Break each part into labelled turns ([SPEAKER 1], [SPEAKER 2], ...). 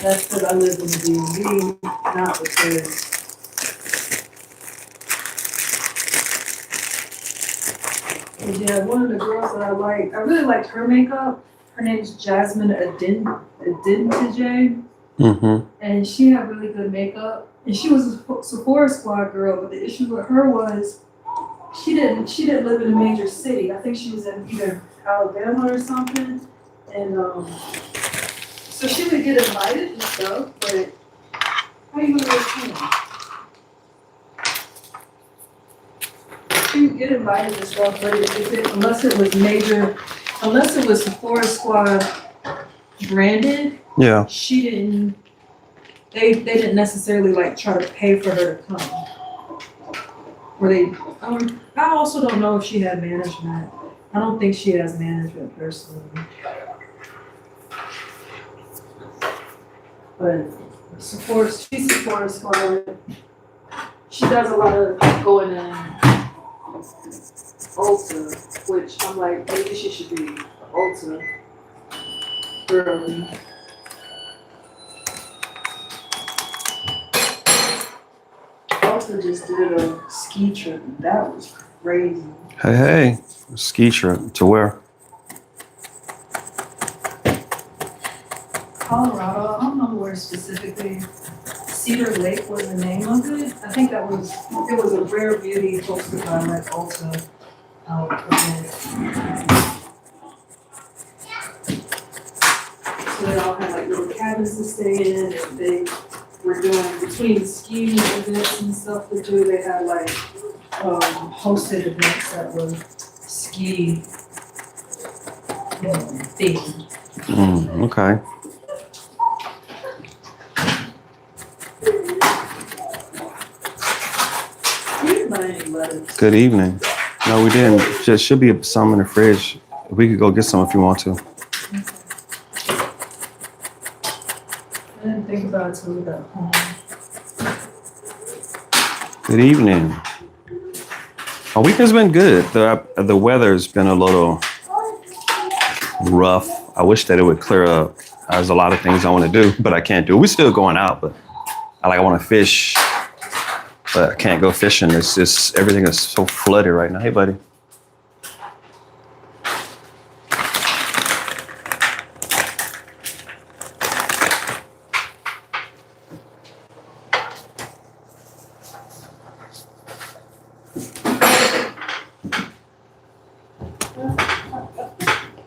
[SPEAKER 1] That's because I live in the B&B, not with kids. And yeah, one of the girls that I really liked her makeup. Her name's Jasmine Adintage.
[SPEAKER 2] Mm-hmm.
[SPEAKER 1] And she had really good makeup. And she was a Sephora Squad girl, but the issue with her was she didn't live in a major city. I think she was in either Alabama or something. And so she would get invited and stuff, but how you gonna respond? She would get invited and stuff, but unless it was Sephora Squad branded,
[SPEAKER 2] Yeah.
[SPEAKER 1] she didn't. They didn't necessarily like try to pay for her to come. Or I also don't know if she had management. I don't think she has management personally. But she's Sephora Squad. She does a lot of going in Ulta, which I'm like, maybe she should be Ulta girly. Ulta just did a ski trip. That was crazy.
[SPEAKER 2] Hey, ski trip to where?
[SPEAKER 1] Colorado. I don't know where specifically. Cedar Lake was the name of it. I think it was a rare beauty hosted by like Ulta event. So they all had like little cabins to stay in, and they were doing between the ski events and stuff to do. They had like hosted events that were ski themed.
[SPEAKER 2] Okay. Good evening. No, we didn't. Just should be some in the fridge. We could go get some if you want to.
[SPEAKER 1] I didn't think about it till we got home.
[SPEAKER 2] Good evening. Our weekend's been good. The weather's been a little rough. I wish that it would clear up. There's a lot of things I want to do, but I can't do. We're still going out, but I want to fish. But I can't go fishing. It's just, everything is so flooded right now. Hey, buddy.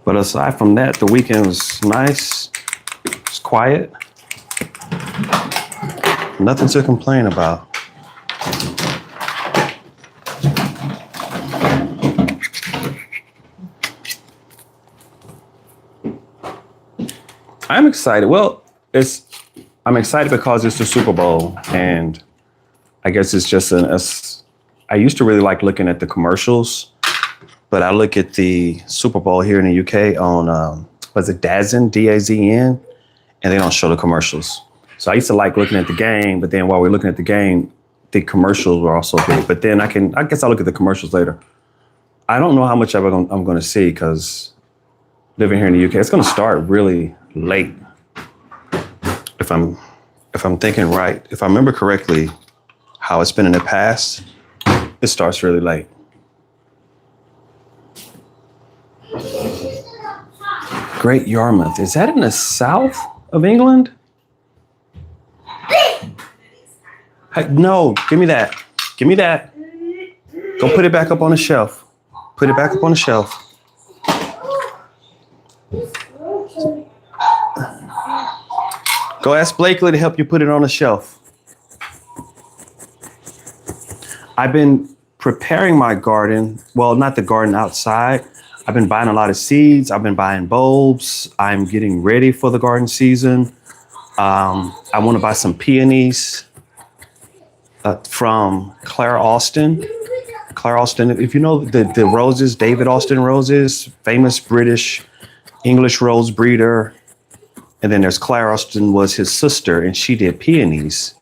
[SPEAKER 2] But aside from that, the weekend was nice. It's quiet. Nothing to complain about. I'm excited. Well, I'm excited because it's the Super Bowl, and I guess it's just I used to really like looking at the commercials, but I look at the Super Bowl here in the UK on, was it DAZN, D-A-Z-N, and they don't show the commercials. So I used to like looking at the game, but then while we're looking at the game, the commercials were also big. But then I guess I'll look at the commercials later. I don't know how much I'm going to see because living here in the UK, it's going to start really late. If I'm thinking right, if I remember correctly, how it's been in the past, it starts really late. Great Yarmouth, is that in the south of England? Hey, no, give me that. Give me that. Go put it back up on the shelf. Put it back up on the shelf. Go ask Blakely to help you put it on the shelf. I've been preparing my garden. Well, not the garden outside. I've been buying a lot of seeds. I've been buying bulbs. I'm getting ready for the garden season. I want to buy some peonies from Claire Austin. Claire Austin, if you know the roses, David Austin roses, famous British English rose breeder. And then there's Claire Austin was his sister, and she did peonies.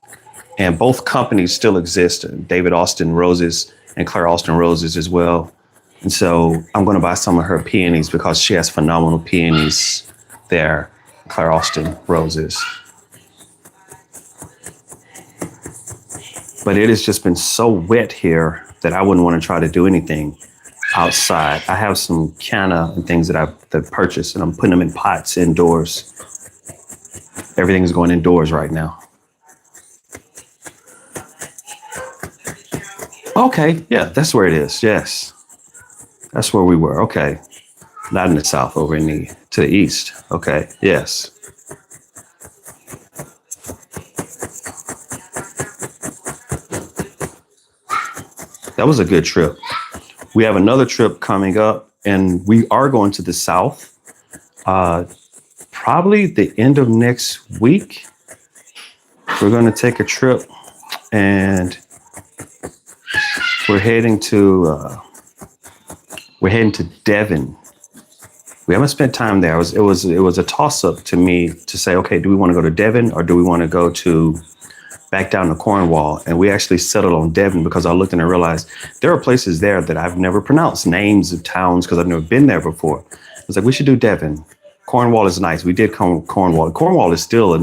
[SPEAKER 2] And both companies still exist, David Austin Roses and Claire Austin Roses as well. And so I'm going to buy some of her peonies because she has phenomenal peonies there, Claire Austin Roses. but it has just been so wet here that I wouldn't want to try to do anything outside. I have some canna and things that I've purchased, and I'm putting them in pots indoors. Everything's going indoors right now. Okay, yeah, that's where it is. Yes, that's where we were. Okay, not in the south, over in to the east. Okay, yes. That was a good trip. We have another trip coming up, and we are going to the south. Probably the end of next week. We're going to take a trip, and we're heading to Devon. We haven't spent time there. It was a toss up to me to say, okay, do we want to go to Devon or do we want to go to back down to Cornwall? And we actually settled on Devon because I looked and I realized there are places there that I've never pronounced names of towns because I've never been there before. I was like, we should do Devon. Cornwall is nice. We did Cornwall. Cornwall is still a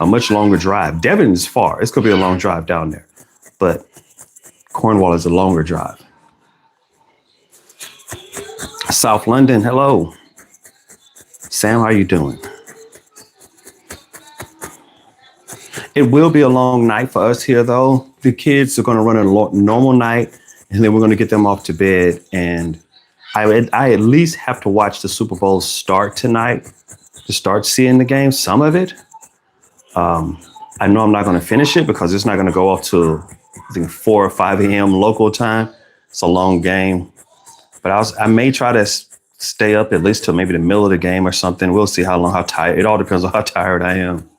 [SPEAKER 2] much longer drive. Devon is far. It's going to be a long drive down there, but Cornwall is a longer drive. South London, hello. Sam, how are you doing? It will be a long night for us here, though. The kids are going to run a normal night, and then we're going to get them off to bed. And I at least have to watch the Super Bowl start tonight to start seeing the game, some of it. I know I'm not going to finish it because it's not going to go off till I think 4 or 5 a.m. local time. It's a long game. But I may try to stay up at least till maybe the middle of the game or something. We'll see how tired. It all depends on how tired I am.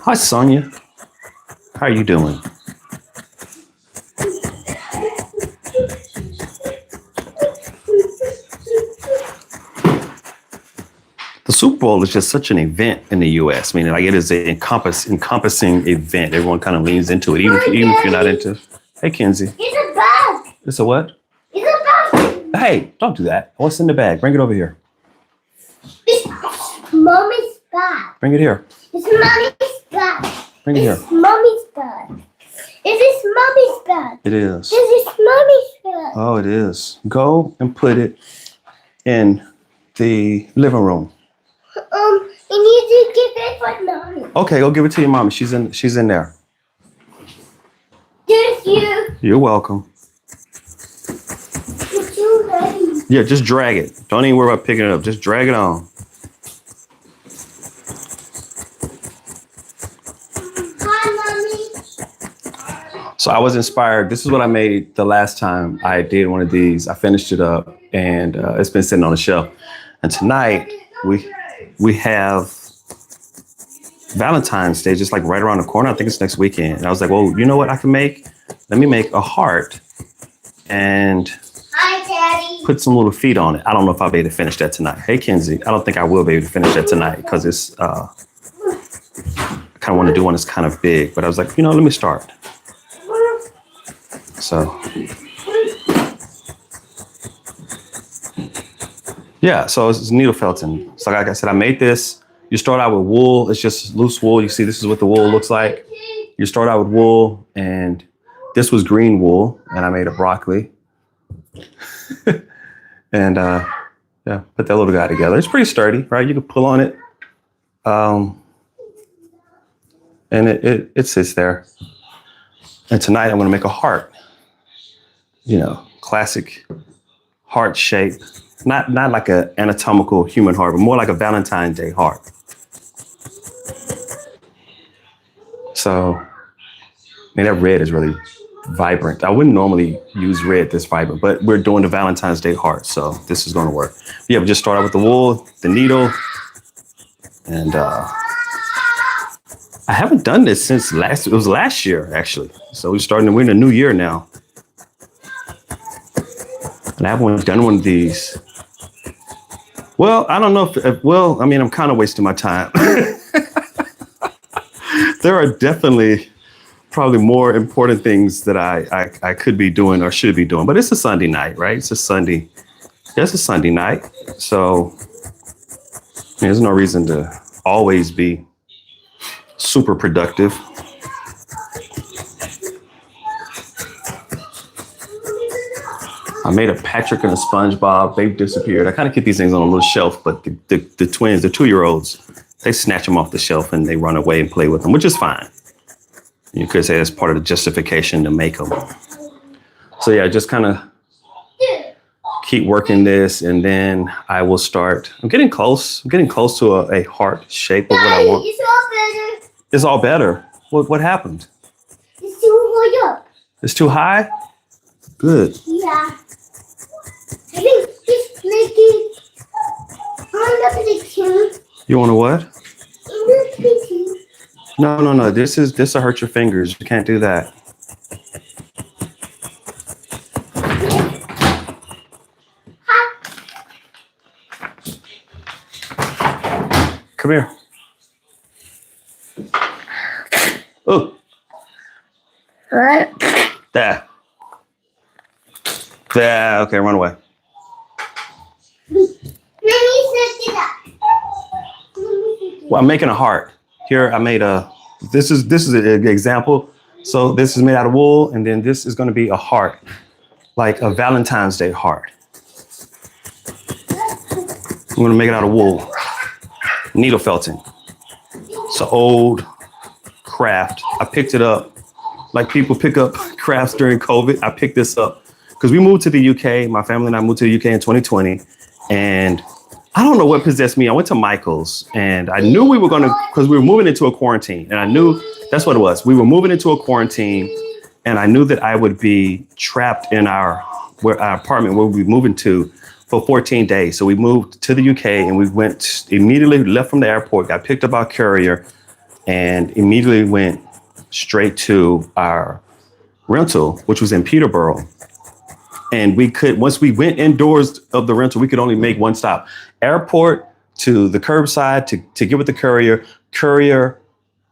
[SPEAKER 2] Hi, Sonia. How are you doing? The Super Bowl is just such an event in the U.S. I mean, like it is an encompassing event. Everyone kind of leans into it, even if you're not into. Hey, Kenzie.
[SPEAKER 3] It's a bag.
[SPEAKER 2] It's a what?
[SPEAKER 3] It's a bag.
[SPEAKER 2] Hey, don't do that. What's in the bag? Bring it over here.
[SPEAKER 3] It's Mommy's bag.
[SPEAKER 2] Bring it here.
[SPEAKER 3] It's Mommy's bag.
[SPEAKER 2] Bring it here.
[SPEAKER 3] It's Mommy's bag. It is Mommy's bag.
[SPEAKER 2] It is.
[SPEAKER 3] This is Mommy's bag.
[SPEAKER 2] Oh, it is. Go and put it in the living room.
[SPEAKER 3] You need to give it for Mommy.
[SPEAKER 2] Okay, go give it to your mama. She's in there.
[SPEAKER 3] There's you.
[SPEAKER 2] You're welcome.
[SPEAKER 3] It's you ready.
[SPEAKER 2] Yeah, just drag it. Don't even worry about picking it up. Just drag it on.
[SPEAKER 3] Hi, Mommy.
[SPEAKER 2] So I was inspired. This is what I made the last time I did one of these. I finished it up, and it's been sitting on the shelf. And tonight we have Valentine's Day, just like right around the corner. I think it's next weekend. And I was like, well, you know what I can make? Let me make a heart and
[SPEAKER 3] Hi, Daddy.
[SPEAKER 2] put some little feet on it. I don't know if I'll be able to finish that tonight. Hey, Kenzie, I don't think I will be able to finish that tonight because it's, I kind of want to do one that's kind of big, but I was like, let me start. So, yeah, so it's needle felting. So like I said, I made this. You start out with wool. It's just loose wool. You see, this is what the wool looks like. You start out with wool, and this was green wool, and I made a broccoli. And yeah, put that little guy together. It's pretty sturdy, right? You can pull on it. And it sits there. And tonight I'm going to make a heart. Classic heart shape. Not like an anatomical human heart, but more like a Valentine's Day heart. So, that red is really vibrant. I wouldn't normally use red this vibrant, but we're doing the Valentine's Day heart, so this is going to work. Yeah, we just start out with the wool, the needle, and I haven't done this since it was last year, actually. So we're in a new year now. And I haven't done one of these. Well, I don't know I'm kind of wasting my time. There are definitely probably more important things that I could be doing or should be doing, but it's a Sunday night, right? It's a Sunday night. So there's no reason to always be super productive. I made a Patrick and a SpongeBob. They've disappeared. I kind of keep these things on a little shelf, but the twins, the 2-year-olds, they snatch them off the shelf and they run away and play with them, which is fine. You could say that's part of the justification to make them. So yeah, just kind of keep working this, and then I will start. I'm getting close. I'm getting close to a heart shape of what I want.
[SPEAKER 3] It's all better.
[SPEAKER 2] It's all better. What happened?
[SPEAKER 3] It's too high up.
[SPEAKER 2] It's too high? Good.
[SPEAKER 3] Yeah. I think just make it. I'm not the king.
[SPEAKER 2] You want to what?
[SPEAKER 3] I'm not the king.
[SPEAKER 2] No. This will hurt your fingers. You can't do that. Come here. Oh.
[SPEAKER 3] What?
[SPEAKER 2] There. There. Okay, run away. Well, I'm making a heart. Here I made a, this is an example. So this is made out of wool, and then this is going to be a heart, like a Valentine's Day heart. I'm going to make it out of wool. Needle felting. It's an old craft. I picked it up like people pick up crafts during COVID. I picked this up because we moved to the UK. My family and I moved to the UK in 2020, and I don't know what possessed me. I went to Michael's, and I knew we were going to, because we were moving into a quarantine, and I knew that's what it was. We were moving into a quarantine, and I knew that I would be trapped in our apartment where we were moving to for 14 days. So we moved to the UK, and we went immediately, left from the airport, got picked up by courier, and immediately went straight to our rental, which was in Peterborough. And we could, once we went indoors of the rental, we could only make one stop. Airport to the curbside to get with the courier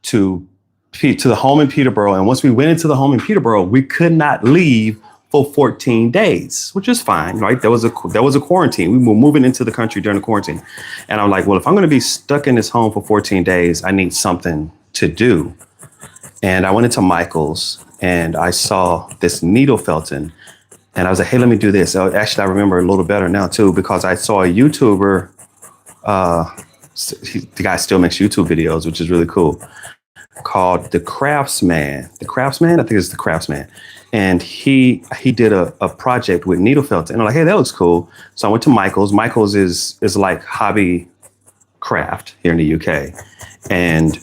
[SPEAKER 2] to the home in Peterborough. And once we went into the home in Peterborough, we could not leave for 14 days, which is fine, right? There was a quarantine. We were moving into the country during the quarantine. And I'm like, well, if I'm going to be stuck in this home for 14 days, I need something to do. And I went into Michael's and I saw this needle felting. And I was like, hey, let me do this. Actually, I remember a little better now, too, because I saw a YouTuber. The guy still makes YouTube videos, which is really cool, called The Craftsman. The Craftsman? I think it's The Craftsman. And he did a project with needle felting. And I'm like, hey, that looks cool. So I went to Michael's. Michael's is like hobby craft here in the UK. And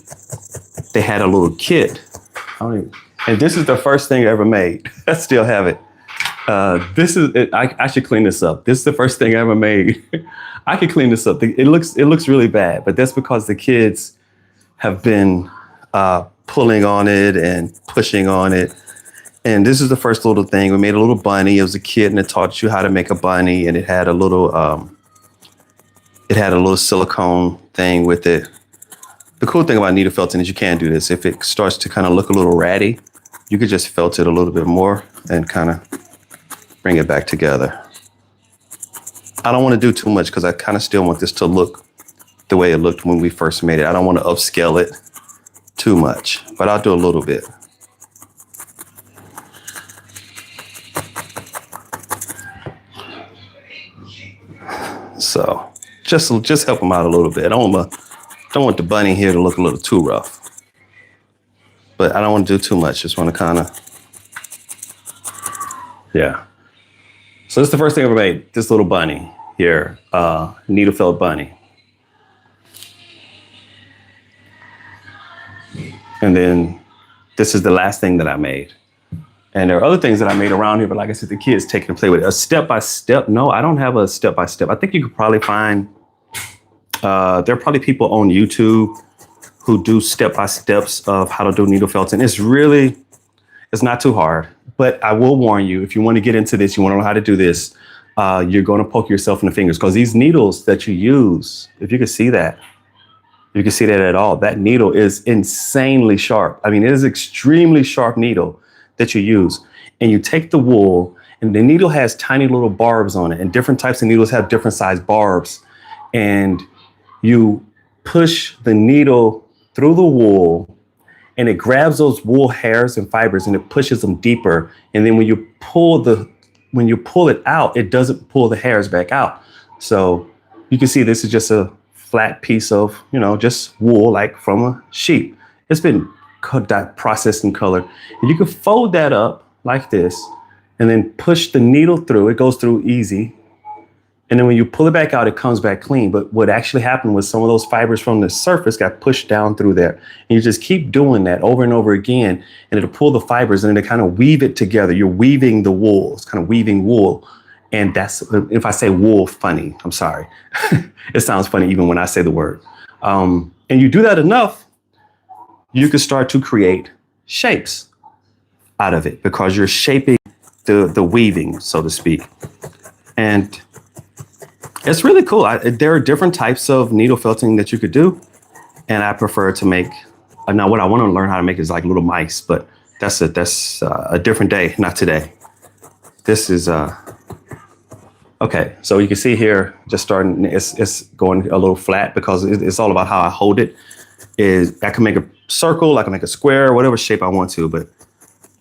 [SPEAKER 2] they had a little kit. And this is the first thing I ever made. I still have it. This is it. I should clean this up. This is the first thing I ever made. I could clean this up. It looks really bad, but that's because the kids have been pulling on it and pushing on it. And this is the first little thing. We made a little bunny. It was a kit, and it taught you how to make a bunny, and it had a little silicone thing with it. The cool thing about needle felting is you can do this. If it starts to kind of look a little ratty, you could just felt it a little bit more and kind of bring it back together. I don't want to do too much because I kind of still want this to look the way it looked when we first made it. I don't want to upscale it too much, but I'll do a little bit. So just help them out a little bit. I don't want the bunny here to look a little too rough, but I don't want to do too much. Just want to kind of, yeah. So this is the first thing I ever made, this little bunny here, needle felt bunny. And then this is the last thing that I made. And there are other things that I made around here, but like I said, the kids take it and play with it. A step-by-step, no, I don't have a step-by-step. I think you could probably find, there are probably people on YouTube who do step-by-steps of how to do needle felting. It's not too hard. But I will warn you, if you want to get into this, you want to know how to do this, you're going to poke yourself in the fingers because these needles that you use, if you can see that at all, that needle is insanely sharp. I mean, it is extremely sharp needle that you use. And you take the wool, and the needle has tiny little barbs on it, and different types of needles have different size barbs. And you push the needle through the wool, and it grabs those wool hairs and fibers and it pushes them deeper. And then when you pull the when you pull it out, it doesn't pull the hairs back out. So you can see this is just a flat piece of, just wool, like from a sheep. It's been processed and colored. And you can fold that up like this and then push the needle through. It goes through easy. And then when you pull it back out, it comes back clean. But what actually happened was some of those fibers from the surface got pushed down through there. And you just keep doing that over and over again, and it'll pull the fibers and then it kind of weave it together. You're weaving the wool. It's kind of weaving wool. And that's, if I say wool funny, I'm sorry. It sounds funny even when I say the word. And you do that enough, you can start to create shapes out of it because you're shaping the weaving, so to speak. And it's really cool. There are different types of needle felting that you could do. And I prefer to make, now what I want to learn how to make is like little mice, but that's a different day, not today. This is, okay. So you can see here, just starting, it's going a little flat because it's all about how I hold it. I can make a circle, I can make a square, whatever shape I want to, but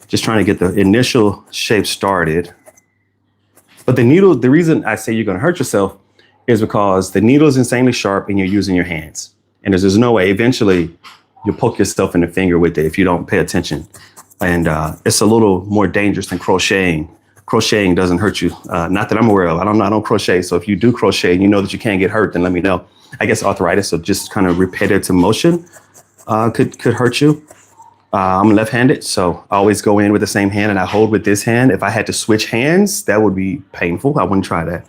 [SPEAKER 2] just trying to get the initial shape started. But the needle, the reason I say you're going to hurt yourself is because the needle is insanely sharp and you're using your hands. And there's no way, eventually you'll poke yourself in the finger with it if you don't pay attention. And it's a little more dangerous than crocheting. Crocheting doesn't hurt you. Not that I'm aware of. I don't crochet. So if you do crochet and you know that you can't get hurt, then let me know. I guess arthritis or just kind of repetitive motion could hurt you. I'm left-handed, so I always go in with the same hand and I hold with this hand. If I had to switch hands, that would be painful. I wouldn't try that.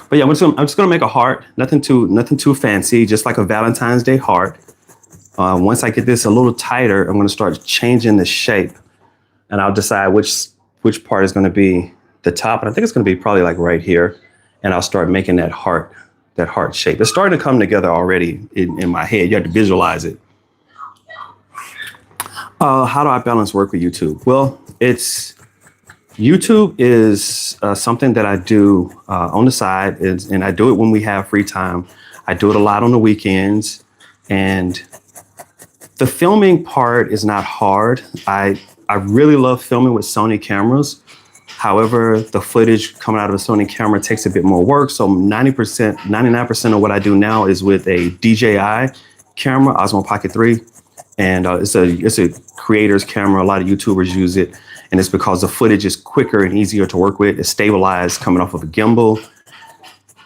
[SPEAKER 2] But yeah, I'm just gonna make a heart, nothing too fancy, just like a Valentine's Day heart. Once I get this a little tighter, I'm gonna start changing the shape, and I'll decide which part is gonna be the top. And I think it's gonna be probably like right here, and I'll start making that heart shape. It's starting to come together already in my head. You have to visualize it. How do I balance work with YouTube? Well, YouTube is something that I do on the side, and I do it when we have free time. I do it a lot on the weekends, and the filming part is not hard. I really love filming with Sony cameras. However, the footage coming out of a Sony camera takes a bit more work. So 90%, 99% of what I do now is with a DJI camera, Osmo Pocket 3. And it's a creator's camera. A lot of YouTubers use it. And it's because the footage is quicker and easier to work with. It's stabilized coming off of a gimbal.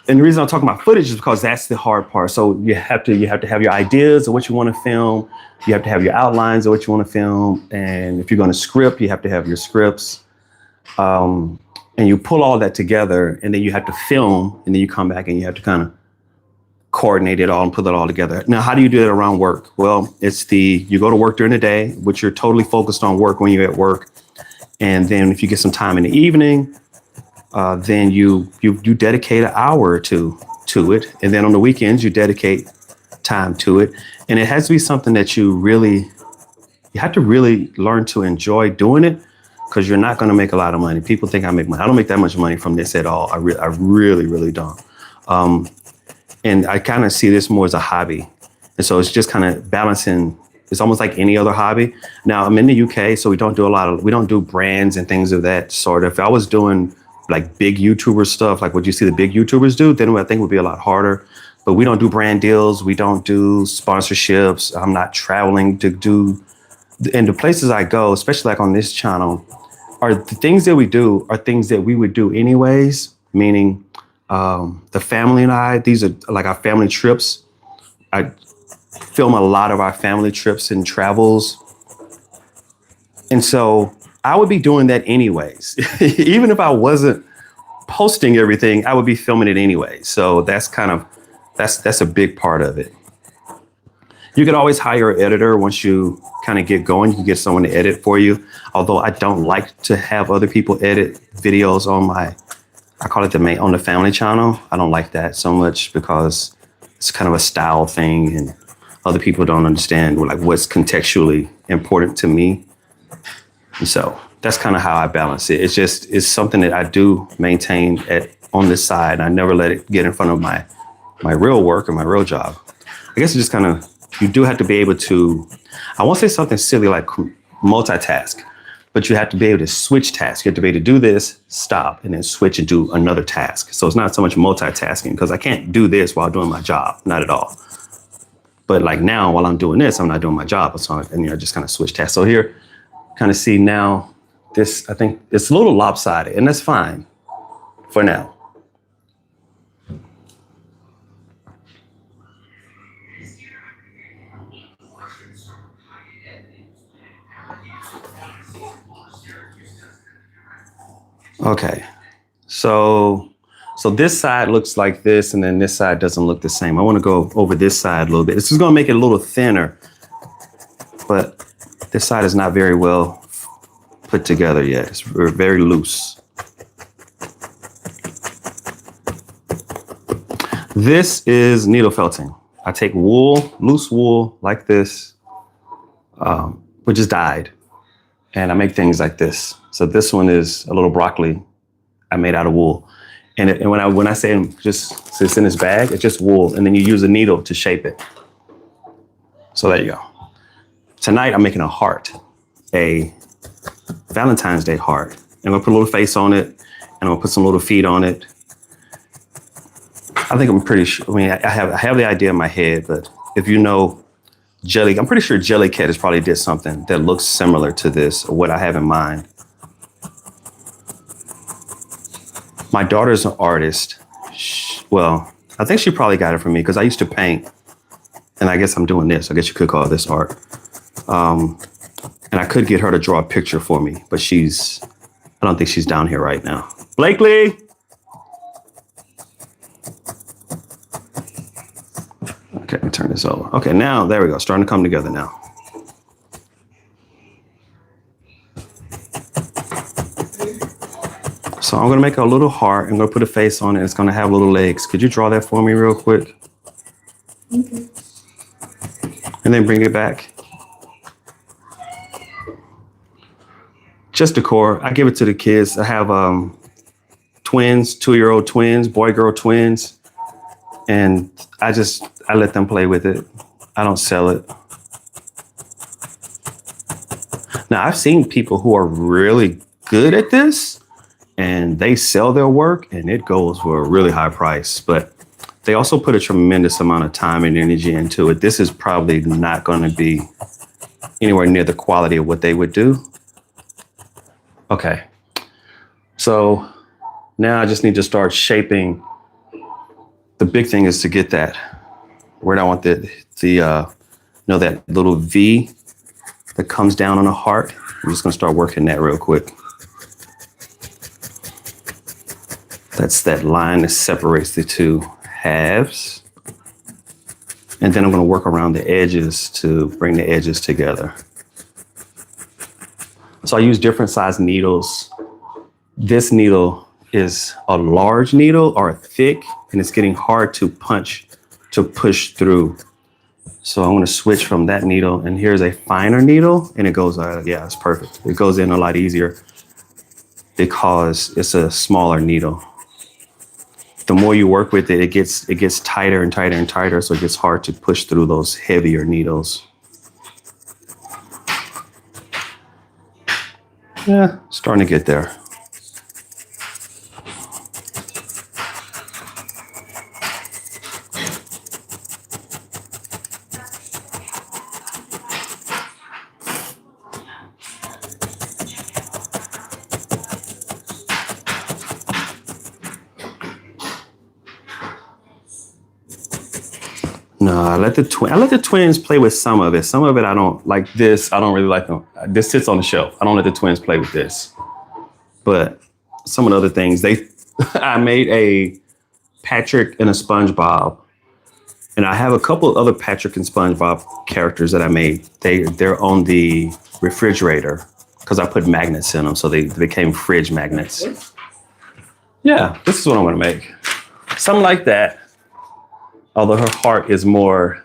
[SPEAKER 2] And the reason I'm talking about footage is because that's the hard part. So you have to have your ideas of what you want to film. You have to have your outlines of what you want to film. And if you're going to script, you have to have your scripts. And you pull all that together, and then you have to film, and then you come back and you have to kind of coordinate it all and put it all together. Now, how do you do that around work? Well, you go to work during the day, which you're totally focused on work when you're at work. And then if you get some time in the evening, then you dedicate an hour or two to it. And then on the weekends, you dedicate time to it. And it has to be something that you have to really learn to enjoy doing it, because you're not going to make a lot of money. People think I make money. I don't make that much money from this at all. I really, really don't. And I kind of see this more as a hobby. And so it's just kind of balancing. It's almost like any other hobby. Now, I'm in the UK, so we don't do brands and things of that sort. If I was doing like big YouTuber stuff, like what you see the big YouTubers do, then I think it would be a lot harder. But we don't do brand deals. We don't do sponsorships. I'm not traveling to do. And the places I go, especially like on this channel, are the things that we do are things that we would do anyways, meaning the family and I, these are like our family trips. I film a lot of our family trips and travels. And so I would be doing that anyways. Even if I wasn't posting everything, I would be filming it anyway. So that's a big part of it. You could always hire an editor once you kind of get going. You can get someone to edit for you. Although I don't like to have other people edit videos on I call it on the family channel. I don't like that so much because it's kind of a style thing and other people don't understand like what's contextually important to me. And so that's kind of how I balance it. It's something that I do maintain on this side. I never let it get in front of my real work or my real job. I guess it's just kind of, you do have to be able to, I won't say something silly like multitask, but you have to be able to switch tasks. You have to be able to do this, stop, and then switch and do another task. So it's not so much multitasking because I can't do this while doing my job, not at all. But like now, while I'm doing this, I'm not doing my job. So I just kind of switch tasks. So here, kind of see now, this, I think it's a little lopsided, and that's fine for now. Okay, so this side looks like this, and then this side doesn't look the same. I want to go over this side a little bit. This is going to make it a little thinner, but this side is not very well put together yet. It's very loose. This is needle felting. I take wool, loose wool like this, which is dyed, and I make things like this. So this one is a little broccoli I made out of wool. And when I say just it's in this bag, it's just wool, and then you use a needle to shape it. So there you go. Tonight I'm making a heart, a Valentine's Day heart. I'm gonna put a little face on it, and I'm gonna put some little feet on it. I think I'm pretty sure. I mean, I have the idea in my head, but if you know I'm pretty sure Jellycat has probably did something that looks similar to this, or what I have in mind. My daughter's an artist. Well, I think she probably got it from me because I used to paint, and I guess I'm doing this. I guess you could call this art. And I could get her to draw a picture for me, but I don't think she's down here right now. Blakely! Okay, let me turn this over. Okay, now, there we go. Starting to come together now. So I'm gonna make a little heart. I'm gonna put a face on it. It's gonna have little legs. Could you draw that for me real quick?
[SPEAKER 1] Okay.
[SPEAKER 2] And then bring it back. Just decor. I give it to the kids. I have twins, 2-year-old twins, boy-girl twins. And I let them play with it. I don't sell it. Now, I've seen people who are really good at this, and they sell their work, and it goes for a really high price. But they also put a tremendous amount of time and energy into it. This is probably not going to be anywhere near the quality of what they would do. Okay. So now I just need to start shaping. The big thing is to get that where I want that little V that comes down on a heart. I'm just going to start working that real quick. That's that line that separates the two halves. And then I'm going to work around the edges to bring the edges together. So I use different size needles. This needle is a large needle or thick, and it's getting hard to push through. So I'm going to switch from that needle, and here's a finer needle, and it goes, yeah, it's perfect. It goes in a lot easier because it's a smaller needle. The more you work with it, it gets tighter and tighter and tighter, so it gets hard to push through those heavier needles. Yeah, starting to get there. No, I let the twins play with some of it. Some of it I don't like this. I don't really like them. This sits on the shelf. I don't let the twins play with this. But some of the other things, I made a Patrick and a SpongeBob. And I have a couple of other Patrick and SpongeBob characters that I made. They're on the refrigerator because I put magnets in them. So they became fridge magnets. Yeah, this is what I'm going to make. Something like that. Although her heart is more,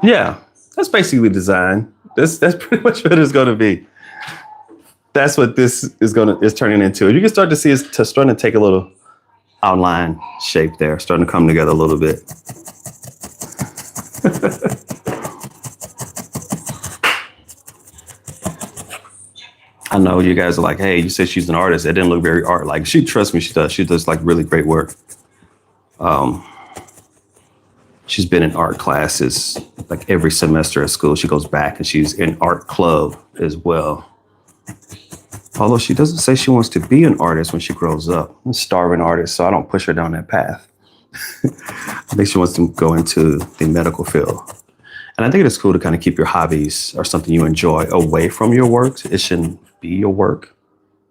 [SPEAKER 2] yeah, that's basically design. That's pretty much what it's going to be. That's what this is turning into. You can start to see it's starting to take a little outline shape there, starting to come together a little bit. know you guys are like, hey, you said she's an artist. It didn't look very art-like. Trust me, she does. She does like really great work. She's been in art classes like every semester at school. She goes back and she's in art club as well. Although she doesn't say she wants to be an artist when she grows up. I'm a starving artist, so I don't push her down that path. I think she wants to go into the medical field. And I think it's cool to kind of keep your hobbies or something you enjoy away from your work. It shouldn't be your work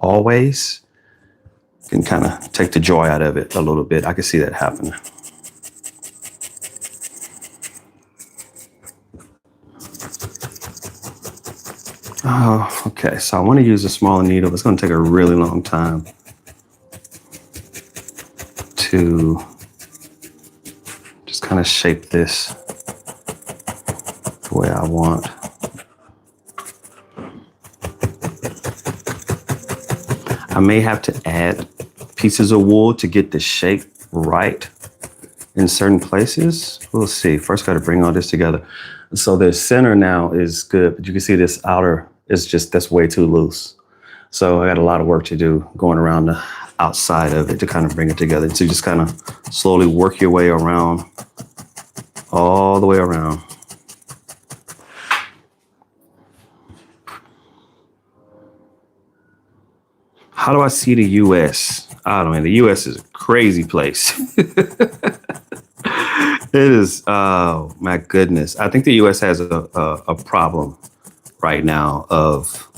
[SPEAKER 2] always. You can kind of take the joy out of it a little bit. I can see that happening. Oh, okay. So I want to use a smaller needle. It's going to take a really long time to just kind of shape this the way I want. I may have to add pieces of wool to get the shape right in certain places. We'll see. First, got to bring all this together. So the center now is good, but you can see this outer is just, that's way too loose. So I got a lot of work to do going around the outside of it to kind of bring it together. So you just kind of slowly work your way around, all the way around. How do I see the U.S.? I don't know, the U.S. is a crazy place. It is, oh my goodness. I think the U.S. has a problem right now of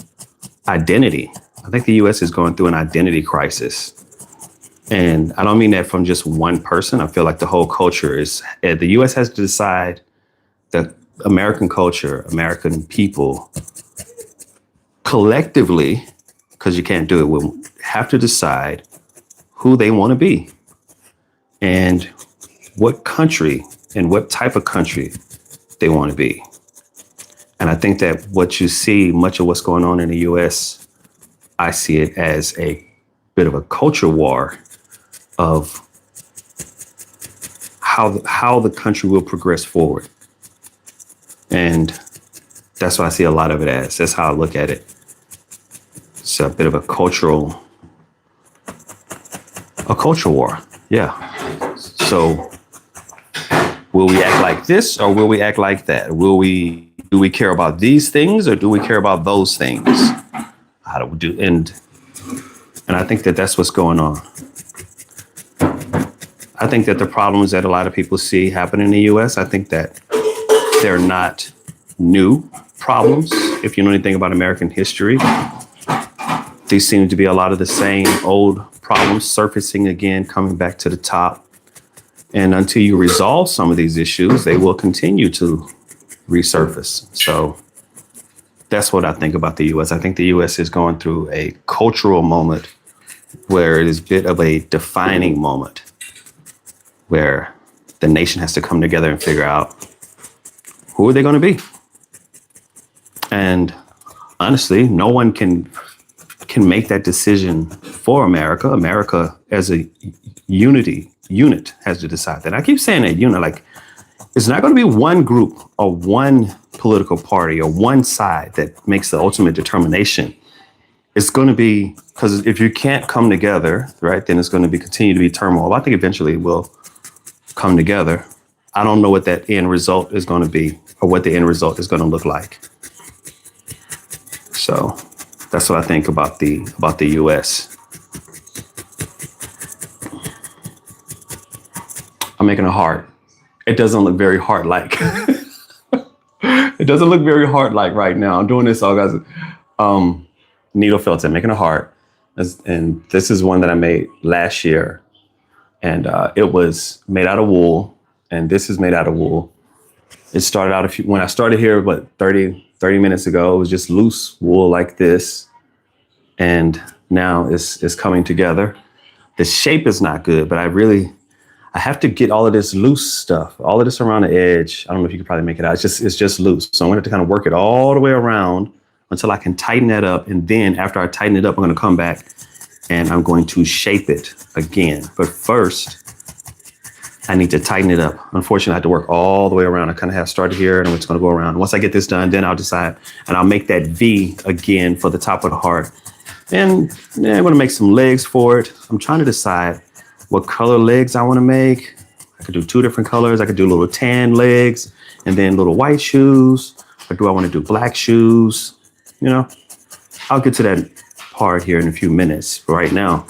[SPEAKER 2] identity. I think the U.S. is going through an identity crisis. And I don't mean that from just one person. I feel like the whole culture is, the U.S. has to decide that American culture, American people, collectively, because you can't do it, will have to decide who they want to be and what country and what type of country they want to be. And I think that what you see, much of what's going on in the U.S., I see it as a bit of a culture war of how the country will progress forward. And that's what I see a lot of it as. That's how I look at it. It's a bit of a culture war. Yeah. So will we act like this or will we act like that? Do we care about these things or do we care about those things? How do we do? And I think that that's what's going on. I think that the problems that a lot of people see happen in the U.S., I think that they're not new problems. If you know anything about American history, these seem to be a lot of the same old problems surfacing again, coming back to the top. And until you resolve some of these issues, they will continue to resurface. So that's what I think about the U.S. I think the U.S. is going through a cultural moment where it is a bit of a defining moment where the nation has to come together and figure out who are they going to be. And honestly, no one can make that decision for America. America as a unit has to decide that. I keep saying that, like it's not going to be one group or one political party or one side that makes the ultimate determination. It's going to be, because if you can't come together, right, then it's going to continue to be turmoil. I think eventually we'll come together. I don't know what that end result is going to be or what the end result is going to look like. So that's what I think about the U.S. I'm making a heart. It doesn't look very heart-like. It doesn't look very heart-like right now. I'm doing this all, guys. Needle felt it, making a heart. And this is one that I made last year. And it was made out of wool. And this is made out of wool. It started out when I started here, 30 minutes ago, it was just loose wool like this. And now it's coming together. The shape is not good, but I have to get all of this loose stuff, all of this around the edge. I don't know if you could probably make it out. It's just loose. So I'm going to have to kind of work it all the way around until I can tighten that up. And then after I tighten it up, I'm going to come back and I'm going to shape it again. But first, I need to tighten it up. Unfortunately, I have to work all the way around. I kind of have started here and I'm just going to go around. Once I get this done, then I'll decide and I'll make that V again for the top of the heart. And yeah, I'm going to make some legs for it. I'm trying to decide what color legs I want to make. I could do 2 different colors. I could do little tan legs and then little white shoes. Or do I want to do black shoes? You know, I'll get to that part here in a few minutes. But right now,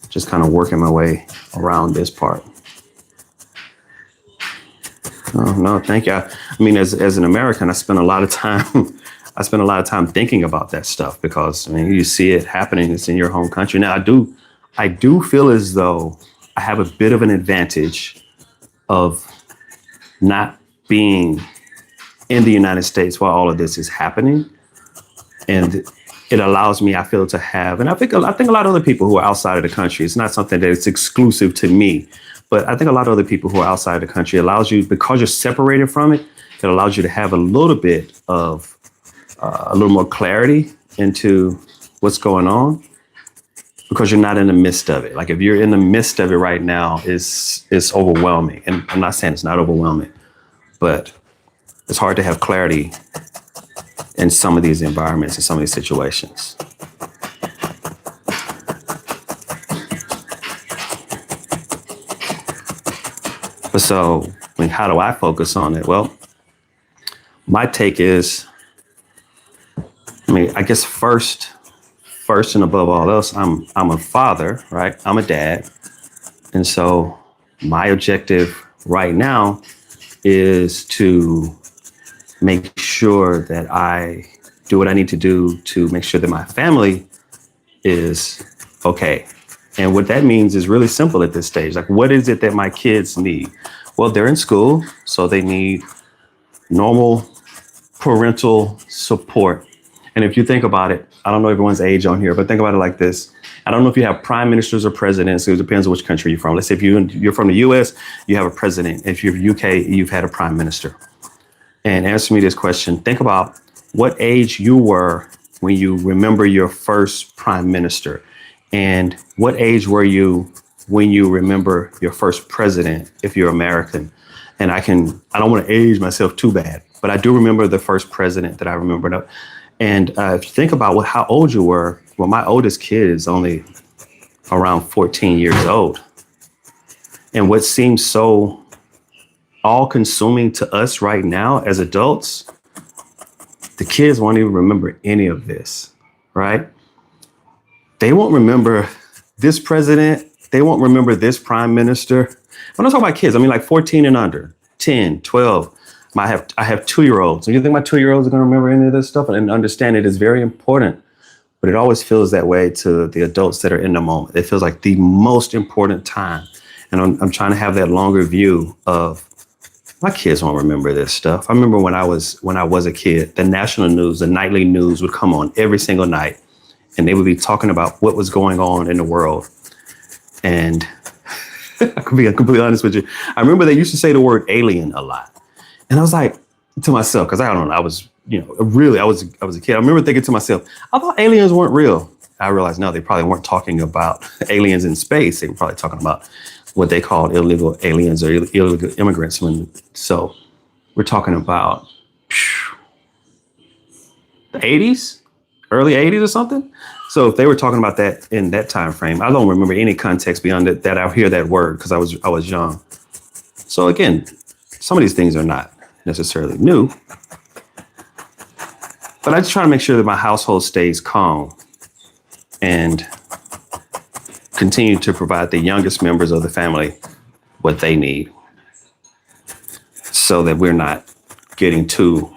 [SPEAKER 2] just kind of working my way around this part. Oh, no, thank you. I mean, as an American, I spend a lot of time thinking about that stuff because I mean, you see it happening. It's in your home country. Now, I do feel as though I have a bit of an advantage of not being in the United States while all of this is happening. And it allows me, I feel, to have, and I think a lot of other people who are outside of the country, it's not something that is exclusive to me, but I think a lot of other people who are outside the country allows you, because you're separated from it, it allows you to have a little bit of, a little more clarity into what's going on because you're not in the midst of it. Like if you're in the midst of it right now, it's overwhelming. And I'm not saying it's not overwhelming, but it's hard to have clarity in some of these environments and some of these situations. But so, I mean, how do I focus on it? Well, my take is, I mean, I guess first and above all else, I'm a father, right? I'm a dad. And so my objective right now is to make sure that I do what I need to do to make sure that my family is okay. And what that means is really simple at this stage. Like, what is it that my kids need? Well, they're in school, so they need normal parental support. And if you think about it, I don't know everyone's age on here, but think about it like this. I don't know if you have prime ministers or presidents. It depends on which country you're from. Let's say if you're from the US, you have a president. If you're UK, you've had a prime minister. And answer me this question. Think about what age you were when you remember your first prime minister. And what age were you when you remember your first president, if you're American? And I don't want to age myself too bad, but I do remember the first president that I remembered. And if you think about how old you were, well, my oldest kid is only around 14 years old. And what seems so all-consuming to us right now as adults, the kids won't even remember any of this, right? They won't remember this president. They won't remember this prime minister. When I talk about kids, I mean like 14 and under, 10, 12. I have 2-year-olds. So you think my 2-year-olds are going to remember any of this stuff? And understand it is very important, but it always feels that way to the adults that are in the moment. It feels like the most important time. And I'm trying to have that longer view of my kids won't remember this stuff. I remember when I was a kid, the national news, the nightly news would come on every single night and they would be talking about what was going on in the world. And I could be completely honest with you. I remember they used to say the word alien a lot. And I was like to myself, because I don't know, I was a kid. I remember thinking to myself, I thought aliens weren't real. I realized, no, they probably weren't talking about aliens in space. They were probably talking about what they called illegal aliens or illegal immigrants. So we're talking about the 80s, early 80s or something. So if they were talking about that in that time frame, I don't remember any context beyond that I hear that word because I was young. So again, some of these things are not necessarily new, but I just try to make sure that my household stays calm and continue to provide the youngest members of the family what they need so that we're not getting too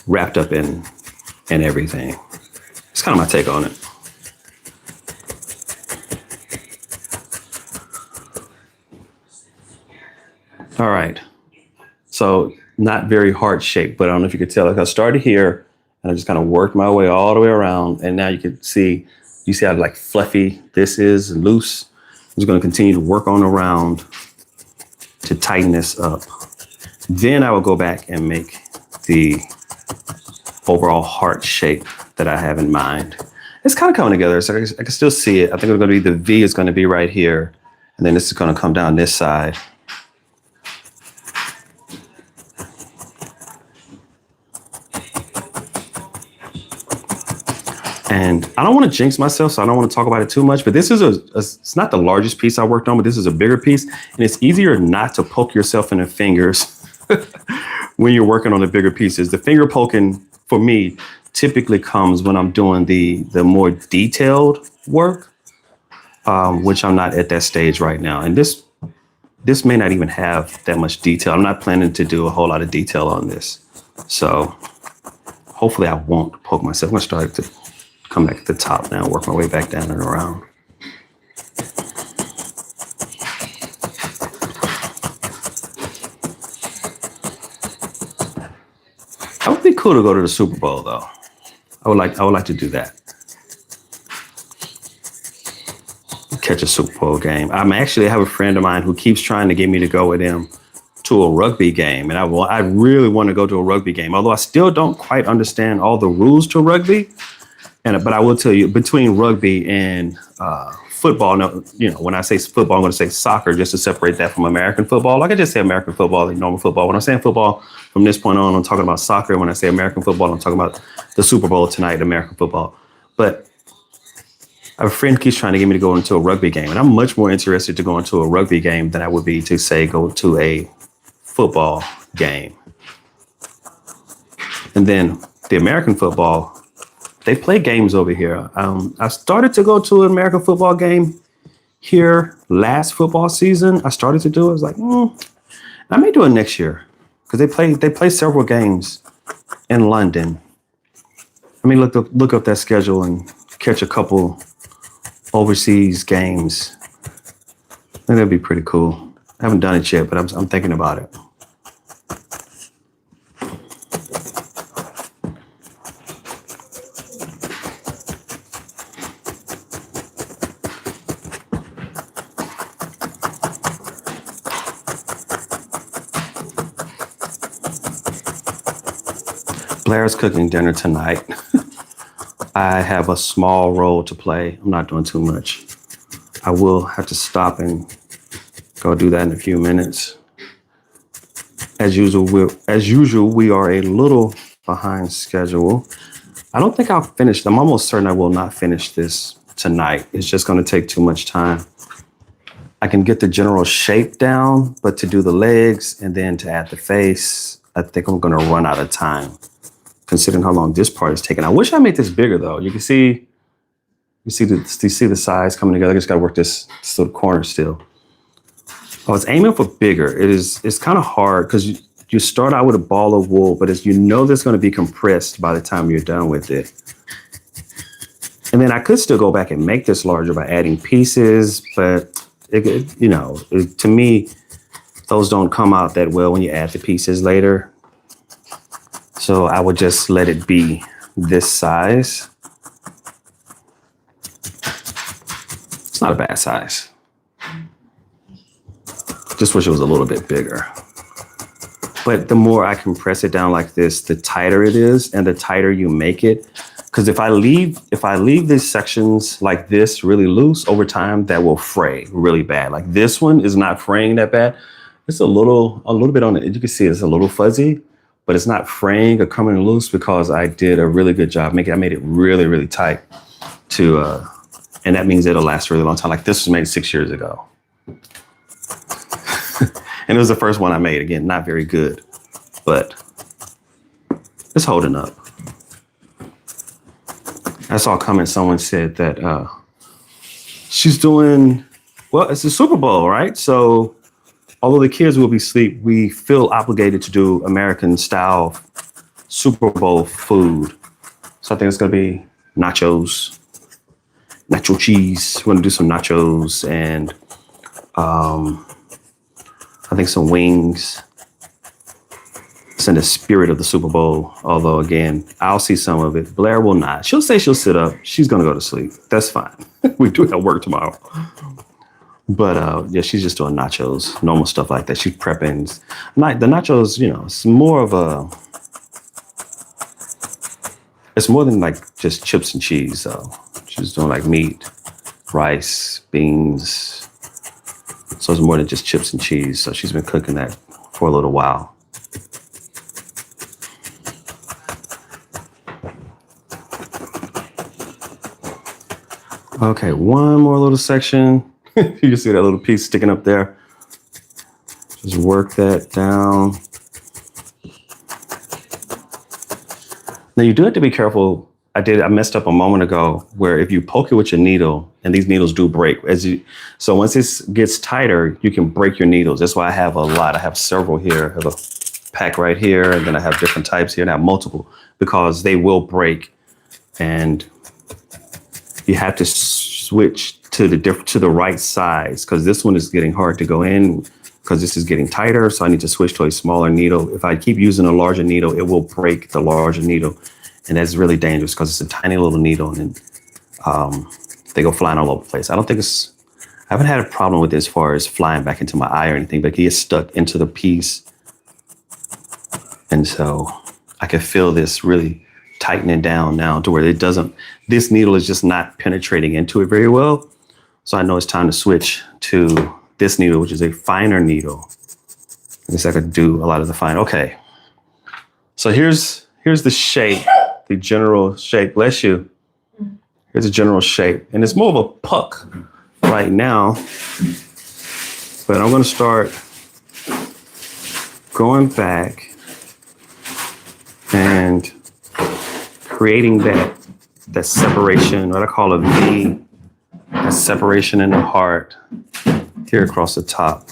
[SPEAKER 2] wrapped up in everything. It's kind of my take on it. All right. So not very heart shaped, but I don't know if you could tell. Like I started here and I just kind of worked my way all the way around. And now you see how like fluffy this is and loose. I'm just going to continue to work on around to tighten this up. Then I will go back and make the overall heart shape that I have in mind. It's kind of coming together. So I can still see it. I think it's going to be the V is going to be right here. And then this is going to come down this side. And I don't want to jinx myself, so I don't want to talk about it too much. But this is it's not the largest piece I worked on, but this is a bigger piece. And it's easier not to poke yourself in the fingers when you're working on the bigger pieces. The finger poking for me typically comes when I'm doing the more detailed work, which I'm not at that stage right now. And this may not even have that much detail. I'm not planning to do a whole lot of detail on this. So hopefully I won't poke myself. I'm going to start to come back at the top now, work my way back down and around. That would be cool to go to the Super Bowl, though. I would like to do that. Catch a Super Bowl game. I have a friend of mine who keeps trying to get me to go with him to a rugby game, and I really want to go to a rugby game. Although I still don't quite understand all the rules to rugby. But I will tell you, between rugby and football, when I say football, I'm going to say soccer just to separate that from American football. Like I just say American football, like normal football. When I'm saying football, from this point on, I'm talking about soccer. When I say American football, I'm talking about the Super Bowl tonight, American football. But a friend keeps trying to get me to go into a rugby game, and I'm much more interested to go into a rugby game than I would be to, say, go to a football game. And then the American football, they play games over here. I started to go to an American football game here last football season. I started to do it. I was like, I may do it next year because they play several games in London. I mean, look up that schedule and catch a couple overseas games. I think that'd be pretty cool. I haven't done it yet, but I'm thinking about it. Blair's cooking dinner tonight. I have a small role to play. I'm not doing too much. I will have to stop and go do that in a few minutes. As usual, we are a little behind schedule. I don't think I'll finish. I'm almost certain I will not finish this tonight. It's just going to take too much time. I can get the general shape down, but to do the legs and then to add the face, I think I'm going to run out of time, considering how long this part is taking. I wish I made this bigger, though. You see the sides coming together. I just got to work this little corner still. I was aiming for bigger. It's kind of hard because you start out with a ball of wool, but as you know, that's going to be compressed by the time you're done with it. And then I could still go back and make this larger by adding pieces, but to me, those don't come out that well when you add the pieces later. So I would just let it be this size. It's not a bad size. Just wish it was a little bit bigger. But the more I compress it down like this, the tighter it is, and the tighter you make it. Because if I leave these sections like this really loose over time, that will fray really bad. Like this one is not fraying that bad. It's a little bit on it. You can see it's a little fuzzy, but it's not fraying or coming loose because I did a really good job. I made it really, really tight and that means it'll last a really long time. Like this was made 6 years ago. And it was the first one I made. Again, not very good, but it's holding up. I saw a comment. Someone said that she's doing, well, it's the Super Bowl, right? So although the kids will be asleep, we feel obligated to do American style Super Bowl food. So I think it's going to be nachos, nacho cheese. We're going to do some nachos and I think some wings. It's in the spirit of the Super Bowl. Although, again, I'll see some of it. Blair will not. She'll say she'll sit up. She's going to go to sleep. That's fine. We do have work tomorrow. But yeah, she's just doing nachos, normal stuff like that. She's prepping. The nachos, it's more of it's more than like just chips and cheese. So she's doing like meat, rice, beans. So it's more than just chips and cheese. So she's been cooking that for a little while. Okay, one more little section. You can see that little piece sticking up there. Just work that down. Now you do have to be careful. I messed up a moment ago where if you poke it with your needle, and these needles do break so once this gets tighter, you can break your needles. That's why I have a lot. I have several here. I have a pack right here, and then I have different types here, and I have multiple because they will break, and you have to switch to the right size because this one is getting hard to go in because this is getting tighter. So I need to switch to a smaller needle. If I keep using a larger needle, it will break the larger needle. And that's really dangerous because it's a tiny little needle and they go flying all over the place. I haven't had a problem with it as far as flying back into my eye or anything, but it gets stuck into the piece. And so I can feel this really tightening down now to where this needle is just not penetrating into it very well. So I know it's time to switch to this needle, which is a finer needle. I guess I could do a lot of the fine. Okay. So here's the shape, the general shape. Bless you. Here's the general shape. And it's more of a puck right now. But I'm going to start going back and creating that separation, what I call a V, that separation in the heart here across the top.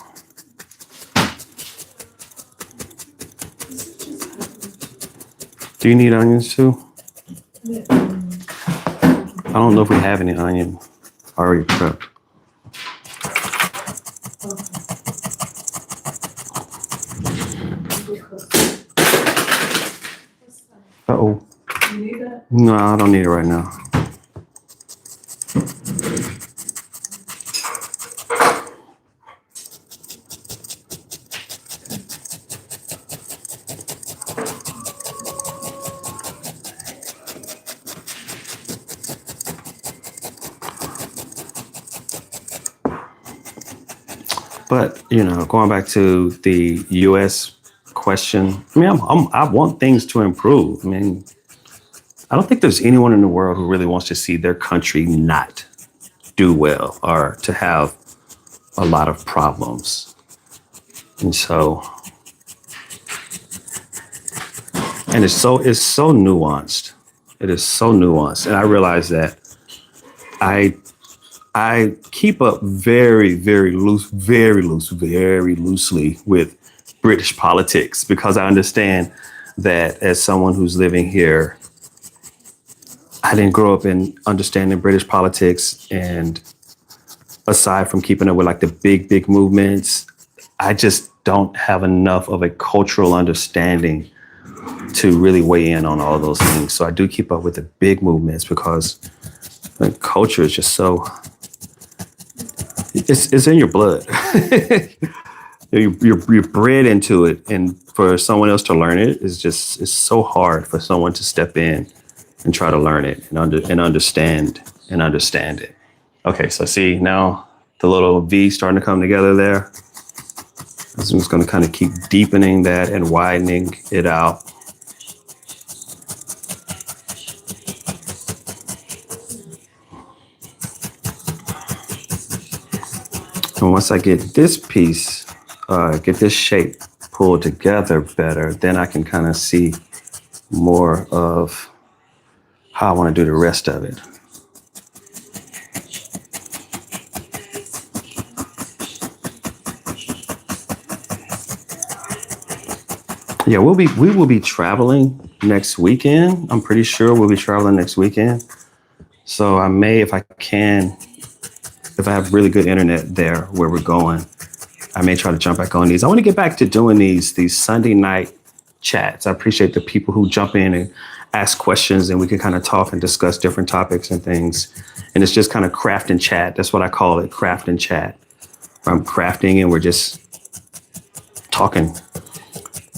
[SPEAKER 2] Do you need onions too? I don't know if we have any onion already prepped. Uh-oh.
[SPEAKER 1] You need that?
[SPEAKER 2] No, I don't need it right now. But, going back to the U.S. question, I mean, I want things to improve. I mean, I don't think there's anyone in the world who really wants to see their country not do well or to have a lot of problems. And so, and it's so nuanced. It is so nuanced. And I realize that I keep up very, very loosely with British politics because I understand that as someone who's living here, I didn't grow up in understanding British politics. And aside from keeping up with like the big movements, I just don't have enough of a cultural understanding to really weigh in on all those things. So I do keep up with the big movements because the culture is just so, it's in your blood. You're bred into it. And for someone else to learn it it's so hard for someone to step in and try to learn it and understand it. Okay, so see now the little V starting to come together there. I'm just going to kind of keep deepening that and widening it out. And once I get this piece, get this shape pulled together better, then I can kind of see more of how I want to do the rest of it. Yeah, we will be traveling next weekend. I'm pretty sure we'll be traveling next weekend. So I may, if I have really good internet there where we're going, I may try to jump back on these. I want to get back to doing these Sunday night chats. I appreciate the people who jump in and ask questions and we can kind of talk and discuss different topics and things. And it's just kind of craft and chat. That's what I call it, craft and chat. I'm crafting and we're just talking.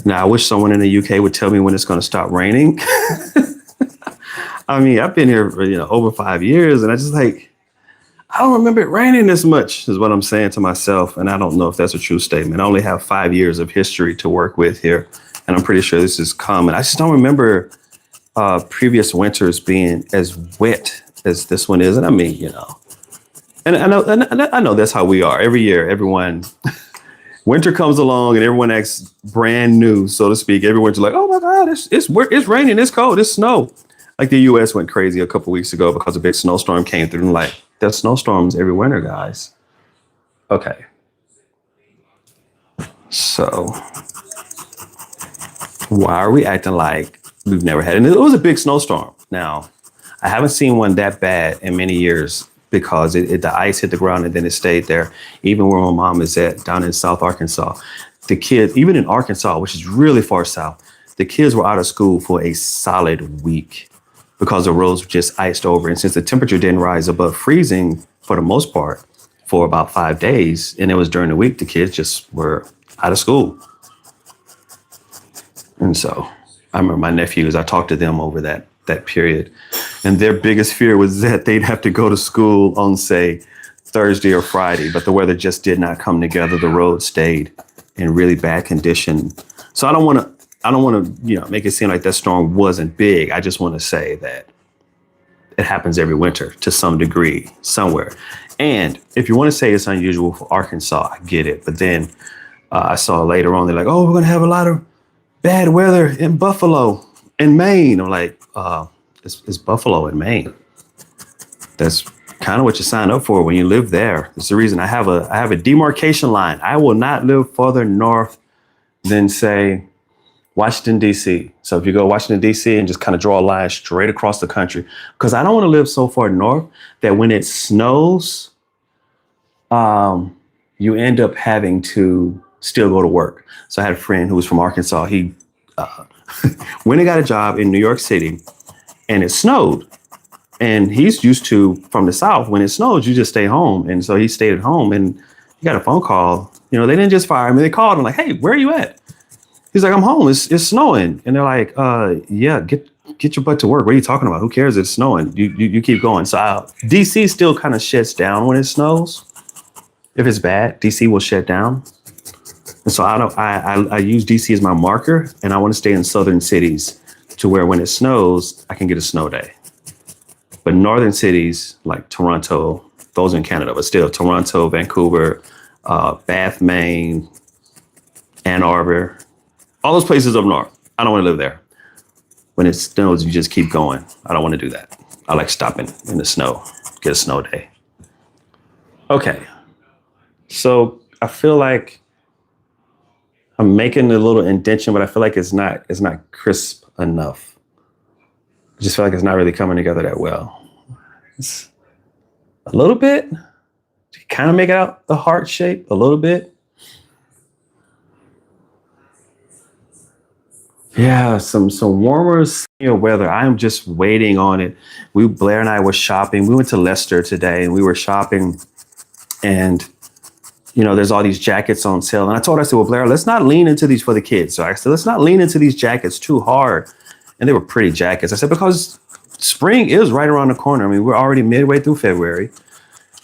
[SPEAKER 2] Now, I wish someone in the UK would tell me when it's going to stop raining. I mean, I've been here for, over 5 years and I don't remember it raining this much is what I'm saying to myself. And I don't know if that's a true statement. I only have 5 years of history to work with here. And I'm pretty sure this is common. I just don't remember previous winters being as wet as this one is. And I mean, you know, and I know that's how we are every year. Everyone, winter comes along and everyone acts brand new, so to speak. Everyone's like, oh my God, it's raining, it's cold, it's snow. Like the US went crazy a couple weeks ago because a big snowstorm came through. And like, there's snowstorms every winter, guys. Okay. So why are we acting like we've never had? And it was a big snowstorm. Now, I haven't seen one that bad in many years because the ice hit the ground and then it stayed there. Even where my mom is at down in South Arkansas, the kids, even in Arkansas, which is really far south, the kids were out of school for a solid week because the roads were just iced over. And since the temperature didn't rise above freezing for the most part for about 5 days, and it was during the week, the kids just were out of school. And so I remember my nephews, I talked to them over that period. And their biggest fear was that they'd have to go to school on, say, Thursday or Friday, but the weather just did not come together. The road stayed in really bad condition. So I don't want to, you know, make it seem like that storm wasn't big. I just want to say that it happens every winter to some degree somewhere. And if you want to say it's unusual for Arkansas, I get it. But then I saw later on, they're like, oh, we're going to have a lot of bad weather in Buffalo, in Maine. I'm like, it's Buffalo in Maine. That's kind of what you sign up for when you live there. It's the reason I have a demarcation line. I will not live further north than, say, Washington, D.C. So if you go to Washington, D.C. and just kind of draw a line straight across the country, because I don't want to live so far north that when it snows, you end up having to still go to work. So I had a friend who was from Arkansas. He went and got a job in New York City and it snowed. And he's used to, from the South, when it snows, you just stay home. And so he stayed at home and he got a phone call. You know, they didn't just fire him. They called him like, hey, where are you at? He's like, I'm home. It's snowing. And they're like, yeah, get your butt to work. What are you talking about? Who cares? It's snowing. You keep going. So DC still kind of shuts down when it snows. If it's bad, DC will shut down. And so I use DC as my marker, and I want to stay in southern cities to where when it snows, I can get a snow day. But northern cities like Toronto, those in Canada, but still Toronto, Vancouver, Bath, Maine, Ann Arbor, all those places up north. I don't want to live there. When it snows, you just keep going. I don't want to do that. I like stopping in the snow, get a snow day. Okay. So I feel like I'm making a little indentation, but I feel like it's not crisp enough. I just feel like it's not really coming together that well. It's a little bit. Kind of make it out the heart shape a little bit. Yeah, some warmer sunnier weather. I'm just waiting on it. Blair and I were shopping. We went to Leicester today and we were shopping, and you know, there's all these jackets on sale. And I told her, I said, well, Blair, let's not lean into these for the kids. So I said, let's not lean into these jackets too hard. And they were pretty jackets. I said, because spring is right around the corner. I mean, we're already midway through February.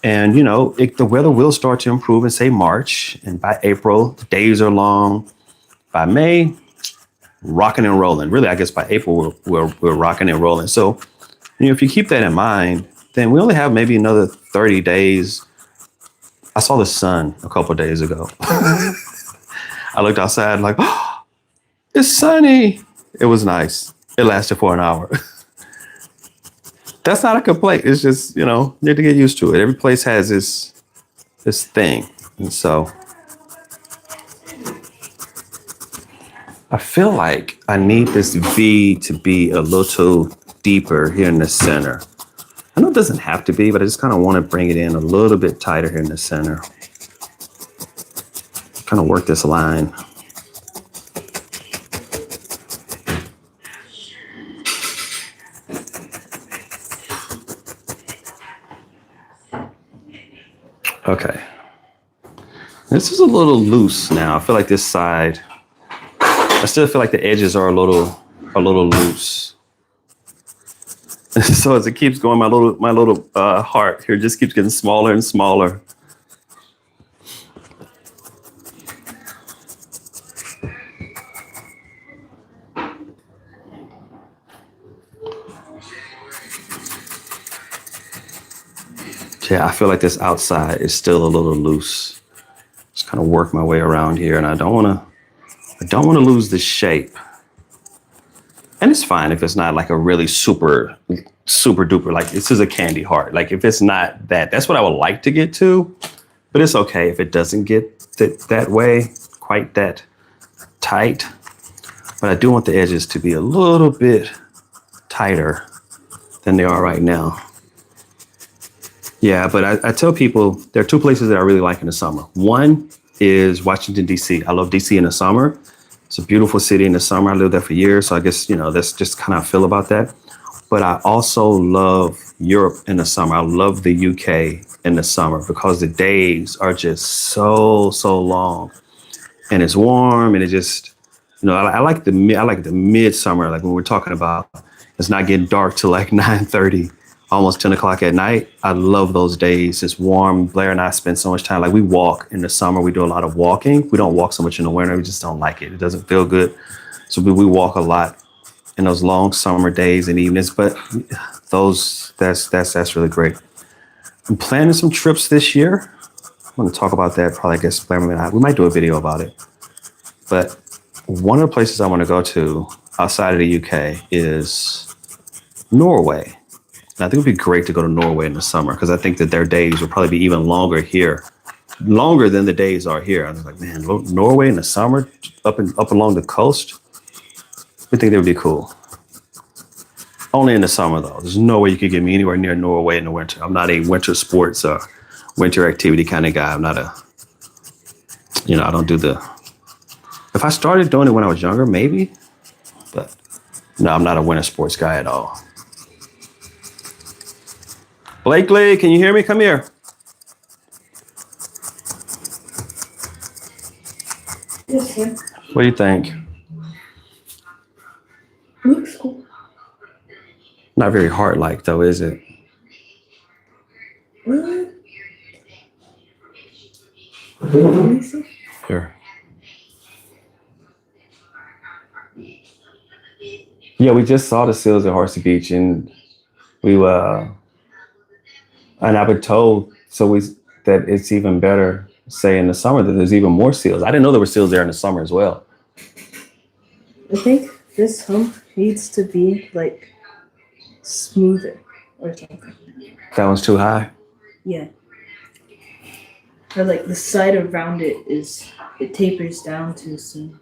[SPEAKER 2] And, you know, the weather will start to improve in, say, March. And by April, the days are long. By May, rocking and rolling. Really, I guess by April, we're rocking and rolling. So, you know, if you keep that in mind, then we only have maybe another 30 days. I saw the sun a couple of days ago. I looked outside like, oh, it's sunny. It was nice. It lasted for an hour. That's not a complaint. It's just, you know, you have to get used to it. Every place has this thing. And so I feel like I need this V to be a little deeper here in the center. I know it doesn't have to be, but I just kind of want to bring it in a little bit tighter here in the center. Kind of work this line. Okay. This is a little loose now. I feel like this side, I still feel like the edges are a little loose. So as it keeps going, my little heart here just keeps getting smaller and smaller. Yeah, I feel like this outside is still a little loose. Just kind of work my way around here, and I don't want to lose the shape. And it's fine if it's not like a really super duper, like this is a candy heart. Like if it's not that, that's what I would like to get to, but it's okay if it doesn't get that way, quite that tight. But I do want the edges to be a little bit tighter than they are right now. Yeah, but I tell people there are two places that I really like in the summer. One is Washington, D.C. I love D.C. in the summer. It's a beautiful city in the summer. I lived there for years, so I guess, that's just kind of how I feel about that. But I also love Europe in the summer. I love the UK in the summer because the days are just so long. And it's warm, and it just, I like the midsummer, like when we're talking about it's not getting dark till like 9:30, almost 10 o'clock at night. I love those days. It's warm. Blair and I spend so much time, like we walk in the summer. We do a lot of walking. We don't walk so much in the winter. We just don't like it. It doesn't feel good. So we walk a lot in those long summer days and evenings, but that's really great. I'm planning some trips this year. I'm going to talk about that probably, I guess, Blair and I. We might do a video about it. But one of the places I want to go to outside of the UK is Norway. And I think it would be great to go to Norway in the summer because I think that their days will probably be even longer here, longer than the days are here. I was like, man, Norway in the summer, up along the coast. I think that would be cool. Only in the summer, though. There's no way you could get me anywhere near Norway in the winter. I'm not a winter sports or winter activity kind of guy. I'm not I don't do if I started doing it when I was younger, maybe. But no, I'm not a winter sports guy at all. Blakely, can you hear me? Come here.
[SPEAKER 1] Yes, sir.
[SPEAKER 2] What do you think?
[SPEAKER 1] Looks cool.
[SPEAKER 2] Not very heart-like, though, is it?
[SPEAKER 1] What? Let me see.
[SPEAKER 2] Here. Yeah, we just saw the seals at Horsey Beach, and and I've been told that it's even better, say in the summer, that there's even more seals. I didn't know there were seals there in the summer as well.
[SPEAKER 1] I think this hump needs to be like smoother or something.
[SPEAKER 2] That one's too high.
[SPEAKER 1] Yeah. Or like the side around it tapers down too soon.